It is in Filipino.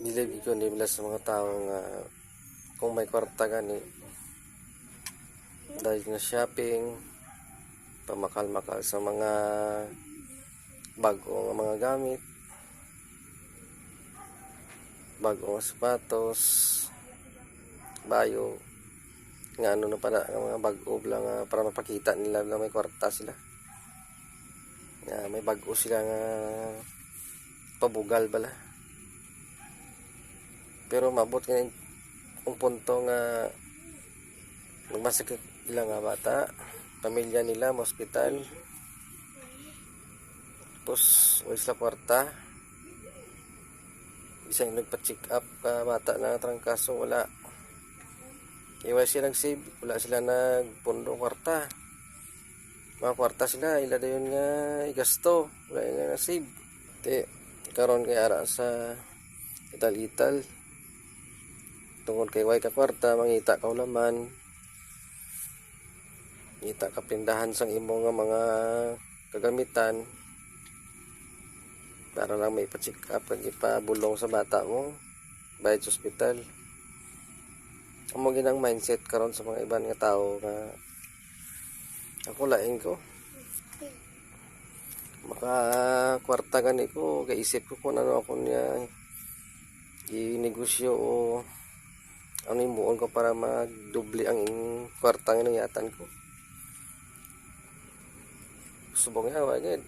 Nilibig ko nila sa mga tao nga kung may kwarta gani dahil na shopping, pamakal-makal sa mga bagong mga gamit, bagong sapatos, bayo, nga ano na pala, ang mga bago lang para mapakita nila na may kwarta sila. Nga may bago sila nga pabugal bala. Pero mabot nga yung punto nga magmasakit ilang nga bata, pamilya nila, hospital. Tapos, wala sila kwarta. Isang nagpa-check up ka bata na trangkaso, wala. Iwa sila nag-save, wala sila nagpundo kwarta. Mga kwarta sila, ila dayon nga igasto, wala nga save. Karon kay ara sa ital-ital. Tungkol kay way ka kwarta, mangita ka ulaman. Ngita ka pindahan sang imo nga mga kagamitan para lang may pa-check up kag ipabulong sa bata mo bayad sa ospital. Amo ginang mindset karon sa mga iban nga tao nga ako laing ko maka kwarta gani ko kaisip ko kung ano ako niya i-negosyo o ano imuon ko para magdoble ang kwarta nga nangyatan ko. Subong nga wagid